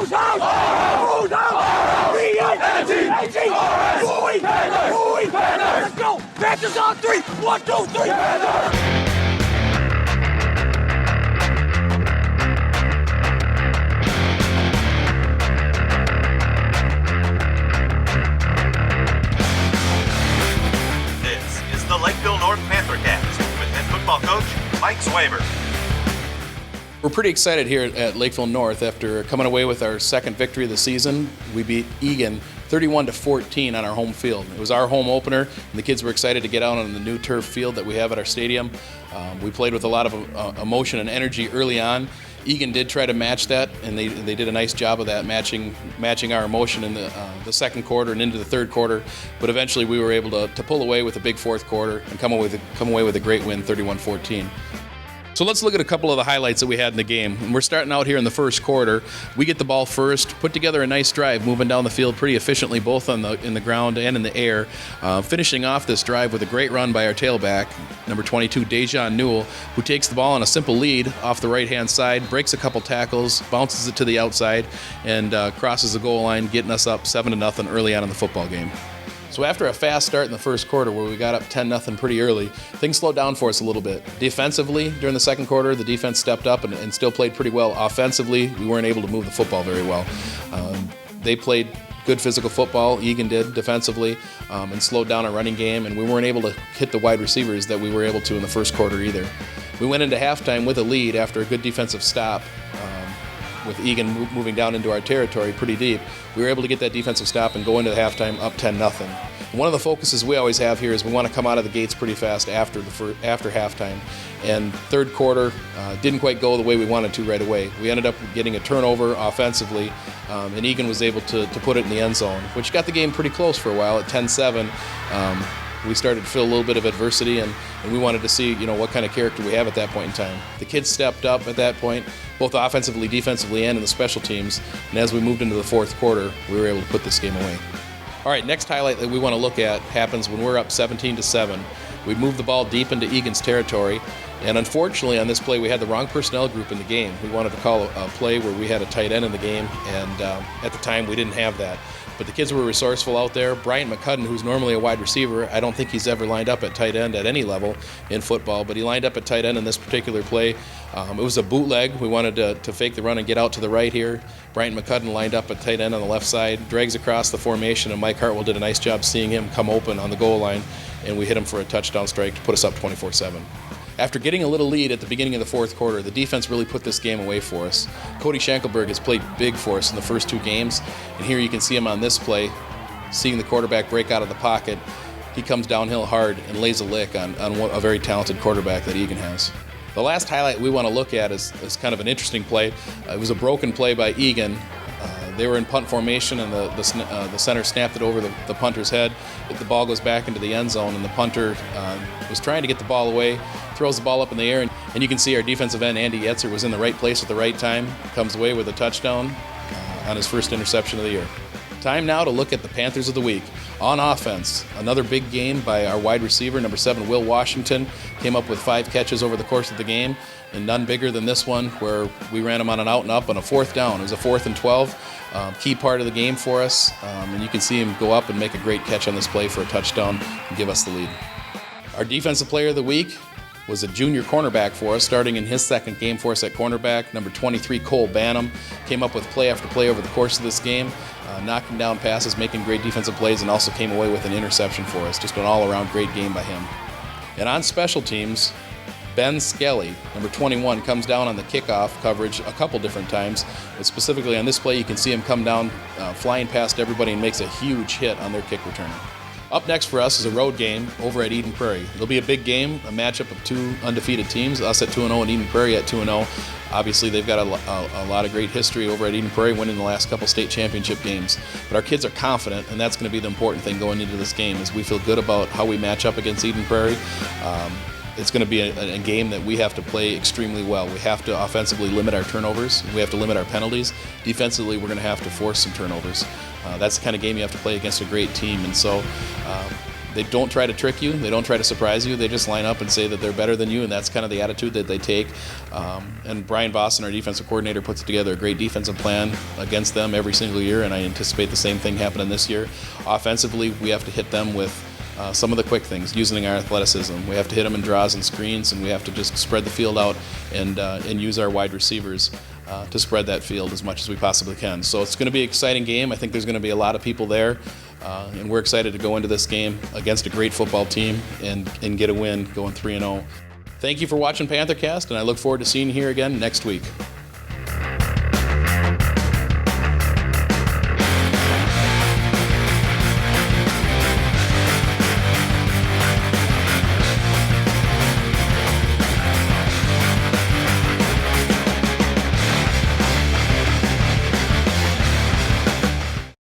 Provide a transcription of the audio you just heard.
Who's out? Who's out? Let's go! Panthers on 3! 1, 2, 3! This is the Lakeville North PantherCast with head football coach Mike Zweber. We're pretty excited here at Lakeville North after coming away with our second victory of the season. We beat Eagan 31-14 on our home field. It was our home opener, and the kids were excited to get out on the new turf field that we have at our stadium. We played with a lot of emotion and energy early on. Eagan did try to match that, and they did a nice job of that, matching our emotion in the second quarter and into the third quarter. But eventually we were able to pull away with a big fourth quarter and come away with a great win, 31-14. So let's look at a couple of the highlights that we had in the game. And we're starting out here in the first quarter. We get the ball first, put together a nice drive, moving down the field pretty efficiently, both in the ground and in the air. Finishing off this drive with a great run by our tailback, number 22, Dejan Newell, who takes the ball on a simple lead off the right-hand side, breaks a couple tackles, bounces it to the outside, and crosses the goal line, getting us up 7-0 early on in the football game. So after a fast start in the first quarter where we got up 10-0 pretty early, things slowed down for us a little bit. Defensively, during the second quarter, the defense stepped up and still played pretty well. Offensively, we weren't able to move the football very well. They played good physical football, Eagan did, defensively, and slowed down our running game, and we weren't able to hit the wide receivers that we were able to in the first quarter either. We went into halftime with a lead after a good defensive stop. With Eagan moving down into our territory pretty deep, we were able to get that defensive stop and go into the halftime up 10-0. One of the focuses we always have here is we want to come out of the gates pretty fast after halftime. And third quarter didn't quite go the way we wanted to right away. We ended up getting a turnover offensively, and Eagan was able to put it in the end zone, which got the game pretty close for a while at 10-7. We started to feel a little bit of adversity, and we wanted to see, what kind of character we have at that point in time. The kids stepped up at that point, both offensively, defensively, and in the special teams. And as we moved into the fourth quarter, we were able to put this game away. All right, next highlight that we want to look at happens when we're up 17-7. We moved the ball deep into Eagan's territory, and unfortunately on this play we had the wrong personnel group in the game. We wanted to call a play where we had a tight end in the game, and at the time we didn't have that. But the kids were resourceful out there. Bryant McCudden, who's normally a wide receiver, I don't think he's ever lined up at tight end at any level in football, but he lined up at tight end in this particular play. It was a bootleg. We wanted to fake the run and get out to the right here. Bryant McCudden lined up at tight end on the left side, drags across the formation, and Mike Hartwell did a nice job seeing him come open on the goal line, and we hit him for a touchdown strike to put us up 24-7. After getting a little lead at the beginning of the fourth quarter, the defense really put this game away for us. Cody Schenkelberg has played big for us in the first two games, and here you can see him on this play, seeing the quarterback break out of the pocket. He comes downhill hard and lays a lick on a very talented quarterback that Eagan has. The last highlight we want to look at is kind of an interesting play. It was a broken play by Eagan. They were in punt formation, and the center snapped it over the punter's head. The ball goes back into the end zone, and the punter was trying to get the ball away, throws the ball up in the air, and you can see our defensive end, Andy Yetzer, was in the right place at the right time, comes away with a touchdown on his first interception of the year. Time now to look at the Panthers of the Week. On offense, another big game by our wide receiver, number 7, Will Washington, came up with 5 catches over the course of the game, and none bigger than this one where we ran him on an out and up on a fourth down. It was a 4th and 12, key part of the game for us, and you can see him go up and make a great catch on this play for a touchdown and give us the lead. Our defensive player of the week was a junior cornerback for us, starting in his second game for us at cornerback. Number 23, Cole Banham, came up with play after play over the course of this game, knocking down passes, making great defensive plays, and also came away with an interception for us. Just an all-around great game by him. And on special teams, Ben Skelly, number 21, comes down on the kickoff coverage a couple different times, but specifically on this play you can see him come down flying past everybody and makes a huge hit on their kick return. Up next for us is a road game over at Eden Prairie. It'll be a big game, a matchup of 2 undefeated teams, us at 2-0 and Eden Prairie at 2-0. Obviously, they've got a lot of great history over at Eden Prairie, winning the last couple state championship games. But our kids are confident, and that's going to be the important thing going into this game, is we feel good about how we match up against Eden Prairie. It's going to be a game that we have to play extremely well. We have to offensively limit our turnovers. We have to limit our penalties. Defensively, we're going to have to force some turnovers. That's the kind of game you have to play against a great team. And so They don't try to trick you. They don't try to surprise you. They just line up and say that they're better than you, and that's kind of the attitude that they take. And Brian Boston, our defensive coordinator, puts together a great defensive plan against them every single year, and I anticipate the same thing happening this year. Offensively, we have to hit them with some of the quick things, using our athleticism. We have to hit them in draws and screens, and we have to just spread the field out and use our wide receivers to spread that field as much as we possibly can. So it's going to be an exciting game. I think there's going to be a lot of people there, and we're excited to go into this game against a great football team and get a win going 3-0. Thank you for watching PantherCast, and I look forward to seeing you here again next week.